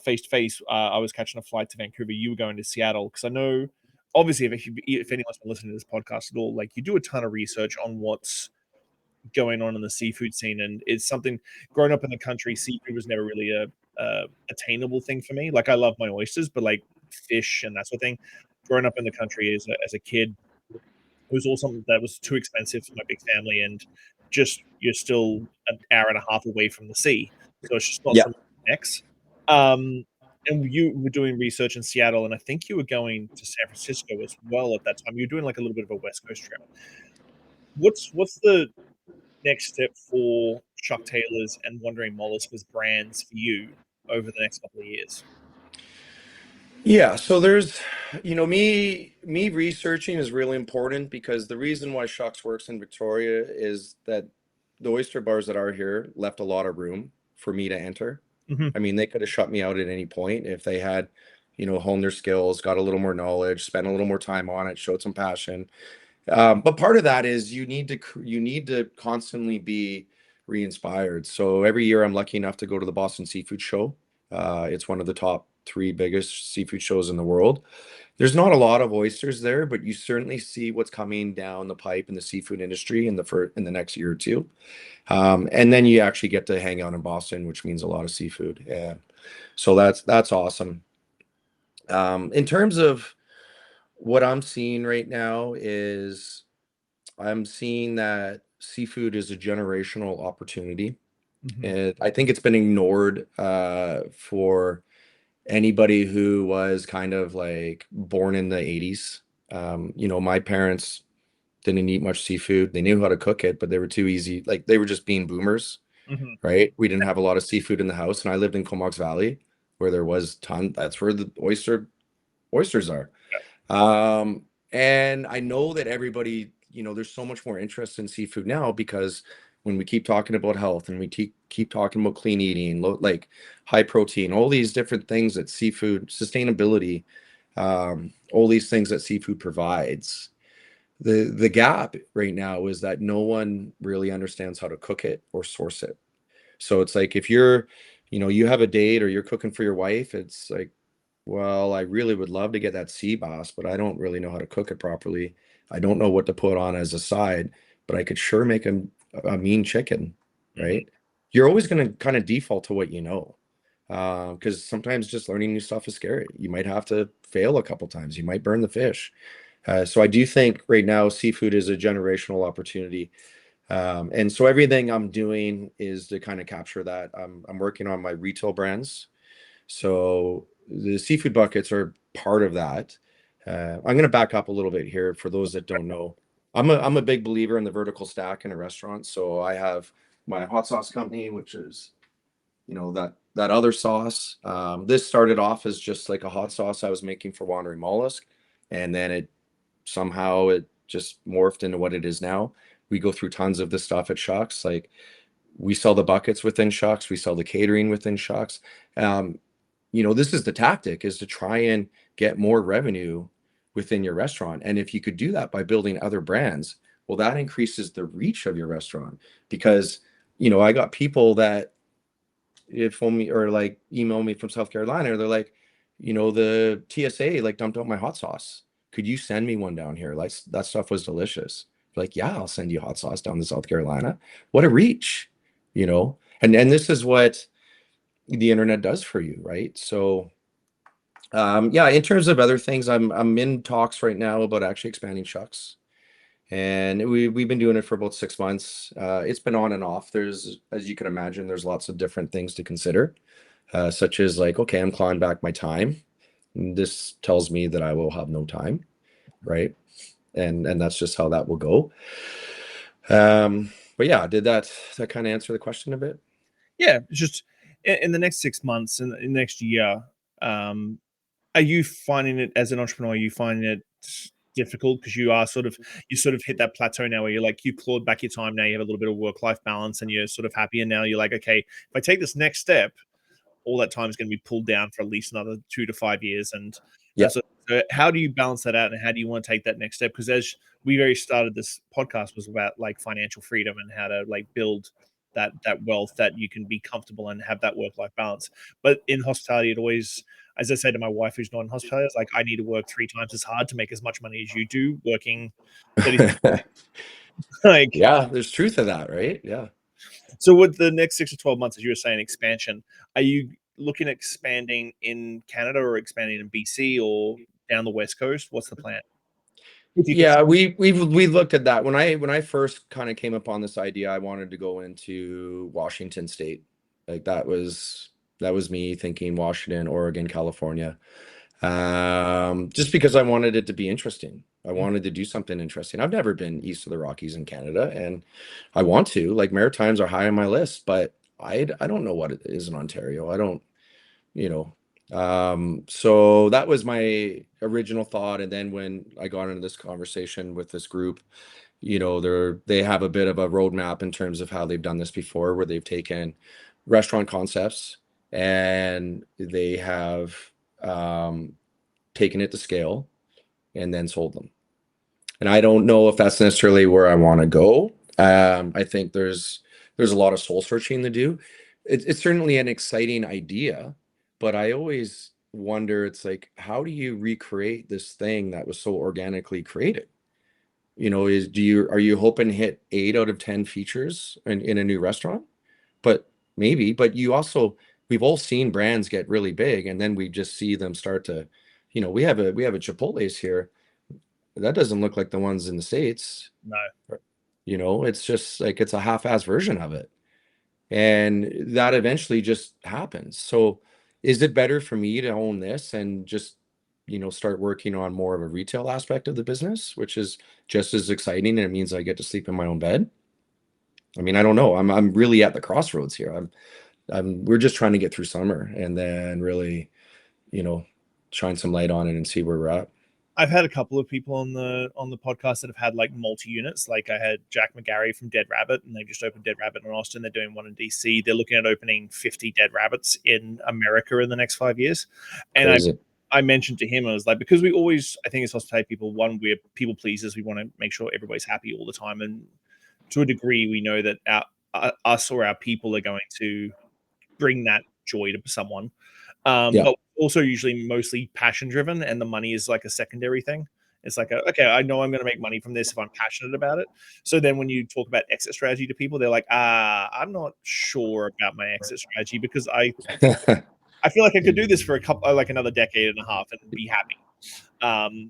face to face, I was catching a flight to Vancouver. You were going to Seattle because I know, obviously, if anyone's been listening to this podcast at all, like you do a ton of research on what's going on in the seafood scene, and it's something. Growing up in the country, seafood was never really a attainable thing for me. Like I love my oysters, but like fish and that sort of thing. Growing up in the country as a kid, it was all something that was too expensive for my big family, and just you're still an hour and a half away from the sea, so it's just not Yeah. something next. Um, and you were doing research in Seattle, and I think you were going to San Francisco as well at that time. You were doing like a little bit of a West Coast trip. What's the next step for Shuck Taylor's and Wandering Mollusk as brands for you over the next couple of years? Yeah, so there's, me researching is really important because the reason why Shucks works in Victoria is that the oyster bars that are here left a lot of room for me to enter. Mhm. I mean, they could have shut me out at any point if they had, honed their skills, got a little more knowledge, spent a little more time on it, showed some passion. But part of that is you need to constantly be re-inspired. So every year I'm lucky enough to go to the Boston Seafood Show. It's one of the top three biggest seafood shows in the world. There's not a lot of oysters there, but you certainly see what's coming down the pipe in the seafood industry in the next year or two. And then you actually get to hang out in Boston, which means a lot of seafood. Yeah. So that's awesome. In terms of what I'm seeing right now is I'm seeing that seafood is a generational opportunity. Mhm. And I think it's been ignored for anybody who was kind of like born in the 80s. My parents didn't eat much seafood. They knew how to cook it, but they were too easy. Like they were just being boomers, Mhm. right? We didn't have a lot of seafood in the house. And I lived in Comox Valley where there was ton. That's where the oysters are. And I know that everybody, there's so much more interest in seafood now because when we keep talking about health and we keep talking about clean eating, like high protein, all these different things that seafood, sustainability, all these things that seafood provides. The gap right now is that no one really understands how to cook it or source it. So it's like if you have a date or you're cooking for your wife, it's like, well, I really would love to get that sea bass, but I don't really know how to cook it properly. I don't know what to put on as a side, but I could sure make a mean chicken, right? You're always going to kind of default to what you know. Because sometimes just learning new stuff is scary. You might have to fail a couple times. You might burn the fish. So I do think right now seafood is a generational opportunity. And so everything I'm doing is to kind of capture that. I'm working on my retail brands. So the seafood buckets are part of that. I'm going to back up a little bit here for those that don't know. I'm a big believer in the vertical stack in a restaurant. So I have my hot sauce company, which is, that other sauce. This started off as just like a hot sauce I was making for Wandering Mollusk, and then it just morphed into what it is now. We go through tons of the stuff at Shucks. Like we sell the buckets within Shucks, we sell the catering within Shucks. This is the tactic, is to try and get more revenue within your restaurant. And if you could do that by building other brands, well, that increases the reach of your restaurant. Because, I got people that phone me or like email me from South Carolina, they're like, the TSA like dumped out my hot sauce. Could you send me one down here? Like that stuff was delicious. Like, yeah, I'll send you hot sauce down to South Carolina. What a reach, and this is what the internet does for you, right? So in terms of other things, I'm in talks right now about actually expanding Shucks. And we've been doing it for about 6 months. It's been on and off. There's, as you can imagine, there's lots of different things to consider, such as like, okay, I'm clawing back my time. This tells me that I will have no time, right? And that's just how that will go. But yeah, did that kind of answer the question a bit? Yeah, it's just in the next 6 months and in the next year, are you finding it as an entrepreneur? Are you finding it difficult because you sort of hit that plateau now where you're like, you clawed back your time, now you have a little bit of work-life balance and you're sort of happy, and now you're like, okay, if I take this next step, all that time is going to be pulled down for at least another 2 to 5 years. And Yeah. so how do you balance that out, and how do you want to take that next step? Because as we very started, this podcast was about like financial freedom and how to like build that wealth that you can be comfortable and have that work-life balance. But in hospitality, it always, as I say to my wife who's not in hospitality, it's like, I need to work 3 times as hard to make as much money as you do working 30. Like, Yeah, there's truth to that, right? Yeah. so with the next 6 to 12 months, as you were saying, expansion, are you looking at expanding in Canada or expanding in BC or down the West Coast? What's the plan? If you can. Yeah, we looked at that when I first kind of came upon this idea. I wanted to go into Washington State. Like that was me thinking Washington, Oregon, California. Just because I wanted it to be interesting. I wanted to do something interesting. I've never been east of the Rockies in Canada, and I want to. Like Maritimes are high on my list, but I don't know what it is in Ontario. I don't, you know. So that was my original thought. And then when I got into this conversation with this group, they have a bit of a roadmap in terms of how they've done this before, where they've taken restaurant concepts and they have taken it to scale and then sold them. And I don't know if that's necessarily where I want to go. I think there's a lot of soul searching to do. It's certainly an exciting idea, but I always wonder, it's like, how do you recreate this thing that was so organically created? Are you hoping to hit 8 out of 10 features in a new restaurant? But maybe, but we've all seen brands get really big, and then we just see them start to, we have a Chipotle's here. That doesn't look like the ones in the States. No. It's just like, it's a half-ass version of it. And that eventually just happens. So is it better for me to own this and just, start working on more of a retail aspect of the business, which is just as exciting, and it means I get to sleep in my own bed? I mean, I don't know. I'm really at the crossroads here. We're just trying to get through summer and then really, shine some light on it and see where we're at. I've had a couple of people on the podcast that have had like multi units. Like I had Jack McGarry from Dead Rabbit, and they just opened Dead Rabbit in Austin. They're doing one in DC. They're looking at opening 50 Dead Rabbits in America in the next 5 years. And I mentioned to him, I was like, because we always, I think as hospitality people, one, we're people pleasers. We want to make sure everybody's happy all the time, and to a degree, we know that us or our people are going to bring that joy to someone. Yeah. But also usually mostly passion driven, and the money is like a secondary thing. It's like, okay, I know I'm going to make money from this if I'm passionate about it. So then when you talk about exit strategy to people, they're like, I'm not sure about my exit strategy because I feel like I could do this for like another decade and a half and be happy.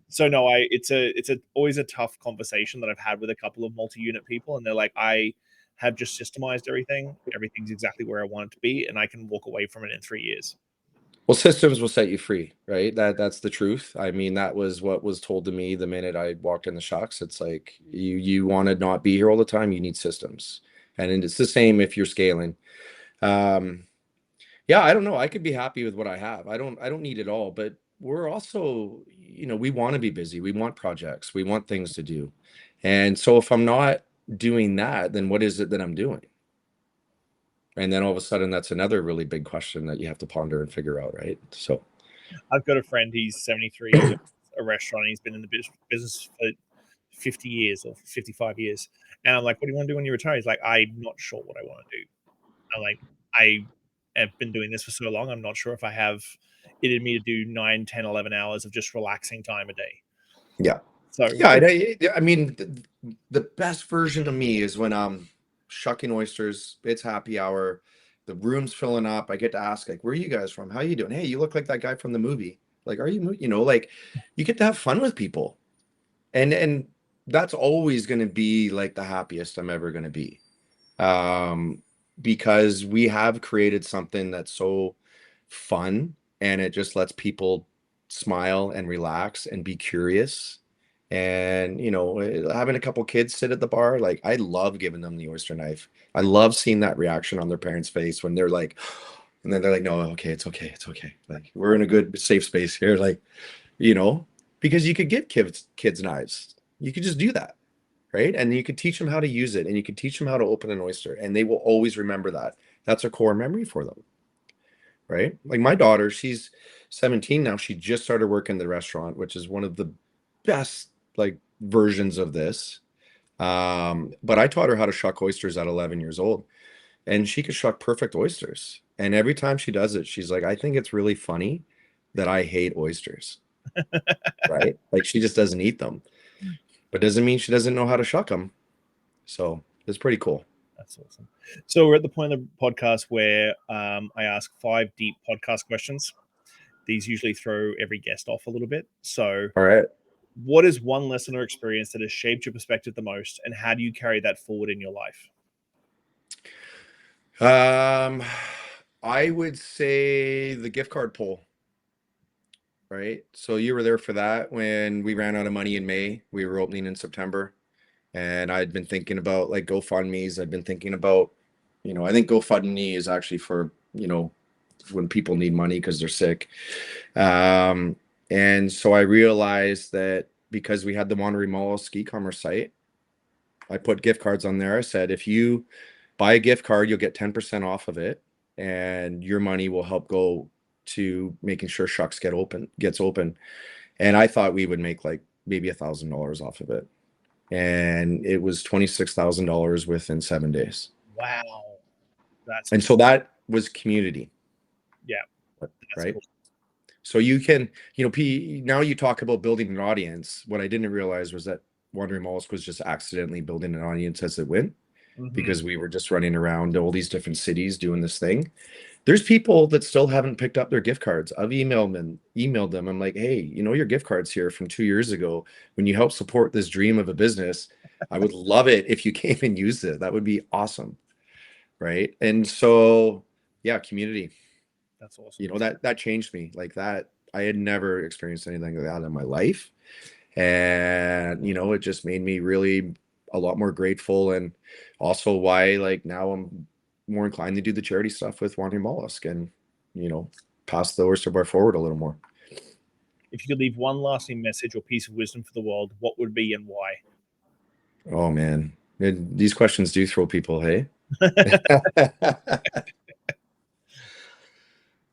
So no, it's always a tough conversation that I've had with a couple of multi-unit people, and they're like, I have just systemized everything. Everything's exactly where I want it to be, and I can walk away from it in 3 years. Well, systems will set you free, right? That's the truth. I mean, that was what was told to me the minute I walked in the Shucks. It's like you want to not be here all the time. You need systems, and it's the same if you're scaling. Yeah, I don't know. I could be happy with what I have. I don't need it all, but we're also, we want to be busy. We want projects. We want things to do. And so if I'm not doing that, then what is it that I'm doing? And then all of a sudden, that's another really big question that you have to ponder and figure out, right? So I've got a friend, he's 73, he's a restaurant, he's been in the business for 50 years or 55 years. And I'm like, what do you want to do when you retire? He's like, I'm not sure what I want to do. I'm like, I have been doing this for so long, I'm not sure if I have it in me to do 9, 10, 11 hours of just relaxing time a day. yeah. So Yeah, I mean, the best version of me is when I'm shucking oysters. It's happy hour. The room's filling up. I get to ask, like, where are you guys from? How you doing? Hey, you look like that guy from the movie. Like, are you, like, you get to have fun with people. And that's always going to be like the happiest I'm ever going to be. Because we have created something that's so fun, and it just lets people smile and relax and be curious. And having a couple kids sit at the bar, like, I love giving them the oyster knife. I love seeing that reaction on their parents' face when they're like, and then they're like, no, okay, it's okay, it's okay, like, we're in a good safe space here, like, because you could give kids knives. You could just do that, right? And you could teach them how to use it, and you could teach them how to open an oyster, and they will always remember that. That's a core memory for them, right? Like my daughter, she's 17 now. She just started working in the restaurant, which is one of the best like versions of this. But I taught her how to shuck oysters at 11 years old, and she could shuck perfect oysters. And every time she does it, she's like, I think it's really funny that I hate oysters, right? Like, she just doesn't eat them, but doesn't mean she doesn't know how to shuck them. So it's pretty cool. That's awesome. So we're at the point of the podcast where I ask 5 deep podcast questions. These usually throw every guest off a little bit. So All right. what is one lesson or experience that has shaped your perspective the most, and how do you carry that forward in your life? I would say the gift card pull, right? So you were there for that when we ran out of money in May. We were opening in September, and I'd been thinking about like GoFundMe's. I'd been thinking about, I think GoFundMe is actually for, when people need money because they're sick. And so I realized that because we had the Wandering Mollusk e-commerce site, I put gift cards on there. I said, if you buy a gift card, you'll get 10% off of it, and your money will help go to making sure Shucks gets open. And I thought we would make like maybe $1,000 off of it. And it was $26,000 within 7 days. Wow. And so that was community. Yeah. Right. Cool. So you can, now you talk about building an audience. What I didn't realize was that Wandering Mollusk was just accidentally building an audience as it went, because we were just running around all these different cities doing this thing. There's people that still haven't picked up their gift cards. I've emailed them. I'm like, hey, your gift card's here from 2 years ago when you helped support this dream of a business. I would love it if you came and used it. That would be awesome. Right. And so, yeah, community. That's awesome. That changed me like that. I had never experienced anything like that in my life. And, it just made me really a lot more grateful, and also why, like, now I'm more inclined to do the charity stuff with Wandering Mollusk and, pass the oyster bar forward a little more. If you could leave one lasting message or piece of wisdom for the world, what would it be and why? Oh, man. These questions do throw people, hey?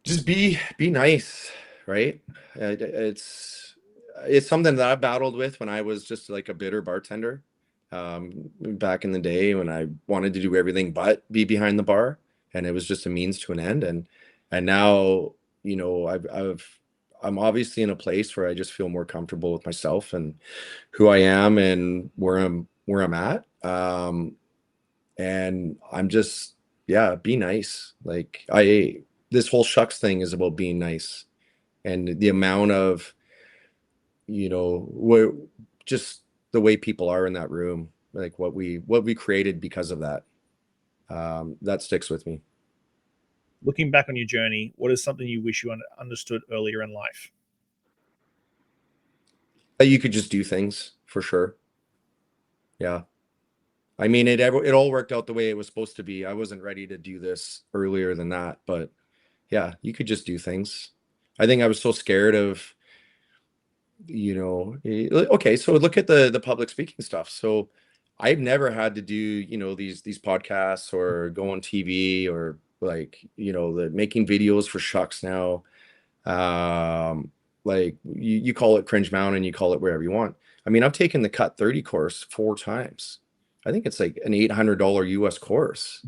Just be nice, right? It's something that I battled with when I was just like a bitter bartender, back in the day, when I wanted to do everything but be behind the bar, and it was just a means to an end. And now, I'm obviously in a place where I just feel more comfortable with myself and who I am and where I'm at. And I'm just, yeah, be nice. Like this whole shucks thing is about being nice, and the amount of, what just the way people are in that room, like what we created because of that. That sticks with me. Looking back on your journey, what is something you wish you understood earlier in life? That you could just do things for sure. Yeah. I mean, it all worked out the way it was supposed to be. I wasn't ready to do this earlier than that, but yeah, you could just do things. I think I was so scared of, okay, so look at the public speaking stuff. So I've never had to do, these podcasts or go on TV or like, the making videos for Shucks now. Like you call it Cringe Mountain, you call it wherever you want. I mean, I've taken the Cut 30 course 4 times. I think it's like an $800 US course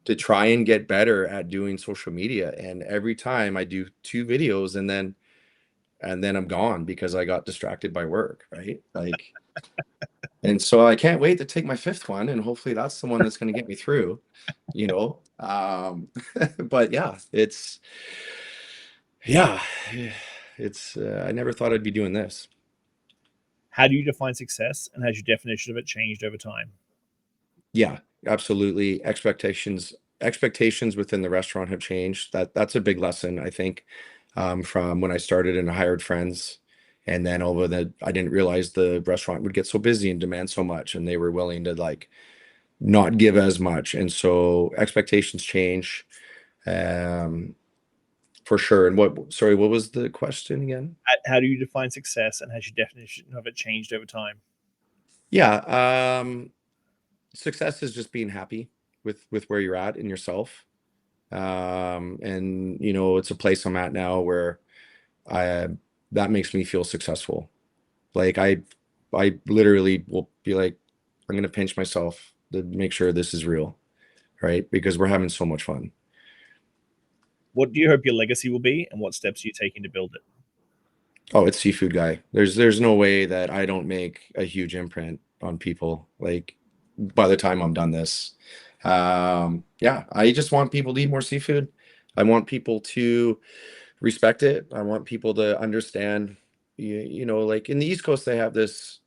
to try and get better at doing social media. And every time I do 2 videos and then I'm gone because I got distracted by work, right? Like, and so I can't wait to take my 5th one, and hopefully that's the one that's going to get me through, you know. But yeah, yeah, it's I never thought I'd be doing this. How do you define success, and has your definition of it changed over time? Yeah, absolutely. Expectations within the restaurant have changed. That's a big lesson, I think, from when I started and I hired friends. And then I didn't realize the restaurant would get so busy and demand so much, and they were willing to like not give as much. And so expectations change, um, for sure. And sorry, what was the question again? How do you define success, and has your definition of it changed over time? Yeah, success is just being happy with where you're at in yourself. And it's a place I'm at now where I that makes me feel successful. Like I literally will be like, I'm gonna pinch myself to make sure this is real, right? Because we're having so much fun. What do you hope your legacy will be, and what steps are you taking to build it? Oh, it's seafood guy. There's no way that I don't make a huge imprint on people. Like by the time I'm done this, yeah, I just want people to eat more seafood. I want people to respect it. I want people to understand, like in the East Coast, they have this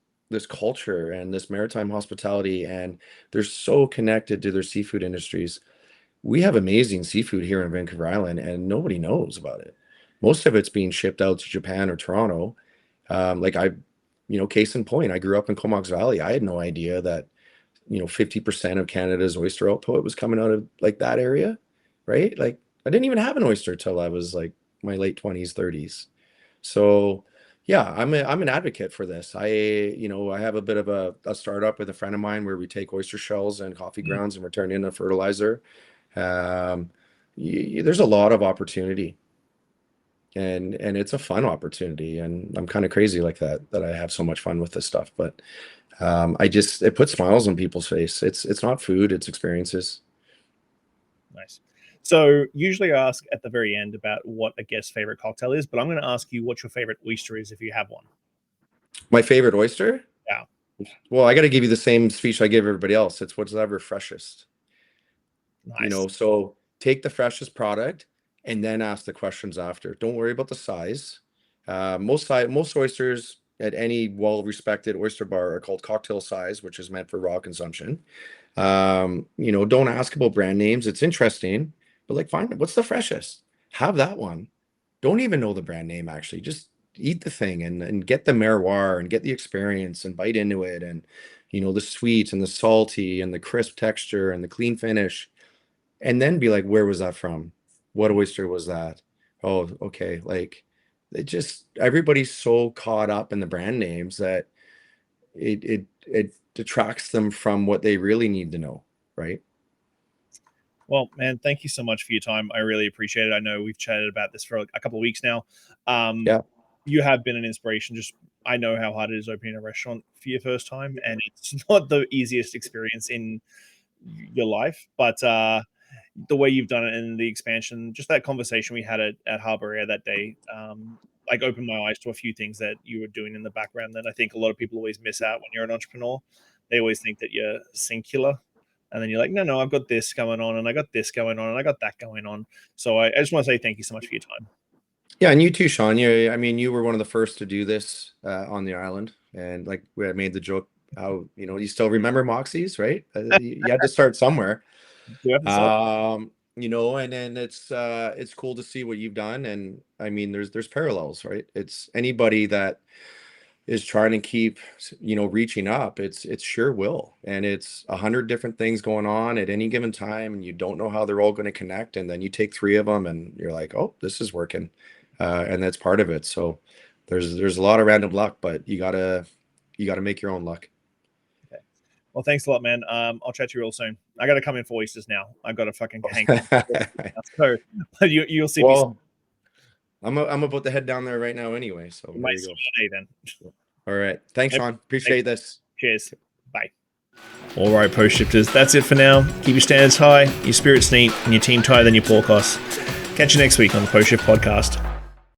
culture and this maritime hospitality, and they're so connected to their seafood industries. We have amazing seafood here in Vancouver Island, and nobody knows about it. Most of it's being shipped out to Japan or Toronto. Like case in point, I grew up in Comox Valley. I had no idea that 50% of Canada's oyster output was coming out of like that area, right? Like I didn't even have an oyster till I was like my late 20s, 30s. So yeah, I'm an advocate for this. I have a bit of a startup with a friend of mine where we take oyster shells and coffee grounds and we turn into fertilizer. Um, there's a lot of opportunity, and it's a fun opportunity, and I'm kind of crazy like that I have so much fun with this stuff. But it puts smiles on people's face. It's not food, it's experiences. Nice. So usually I ask at the very end about what a guest's favorite cocktail is, but I'm going to ask you what your favorite oyster is if you have one. My favorite oyster? Yeah. Well, I got to give you the same speech I give everybody else. It's whatever freshest. Nice. So take the freshest product and then ask the questions after. Don't worry about the size. Most oysters at any well-respected oyster bar are called cocktail size, which is meant for raw consumption. Don't ask about brand names. It's interesting, but like find what's the freshest. Have that one. Don't even know the brand name actually. Just eat the thing and get the terroir and get the experience and bite into it, and the sweet and the salty and the crisp texture and the clean finish, and then be like, where was that from? What oyster was that? Oh, okay. Like everybody's so caught up in the brand names that it detracts them from what they really need to know, right? Well, man, thank you so much for your time. I really appreciate it. I know we've chatted about this for a couple of weeks now. Yeah. You have been an inspiration. Just I know how hard it is opening a restaurant for your first time, and it's not the easiest experience in your life. But the way you've done it and the expansion, just that conversation we had at Harbour Air that day, like opened my eyes to a few things that you were doing in the background that I think a lot of people always miss out when you're an entrepreneur. They always think that you're singular. And then you're like, no, I've got this going on, and I got this going on, and I got that going on. So I just want to say thank you so much for your time. Yeah, and you too, Shawn. You were one of the first to do this on the island, and like we had made the joke, how you still remember Moxie's, right? You had to start somewhere. And then it's cool to see what you've done, and I mean, there's parallels, right? It's anybody that is trying to keep reaching up, it's sure will, and it's 100 different things going on at any given time, and you don't know how they're all going to connect, and then you take 3 of them and you're like, oh, this is working, and that's part of it. So there's a lot of random luck, but you gotta make your own luck. Okay. Well, thanks a lot, man. I'll chat to you real soon. I gotta come in for oysters now. I gotta fucking hang so you'll see. Well, I'm about to head down there right now anyway, so there you go. Then. All right. Thanks, Shawn. Appreciate this. Cheers. Bye. All right, post shifters. That's it for now. Keep your standards high, your spirits neat, and your team tighter than your pork costs. Catch you next week on the Post Shift Podcast.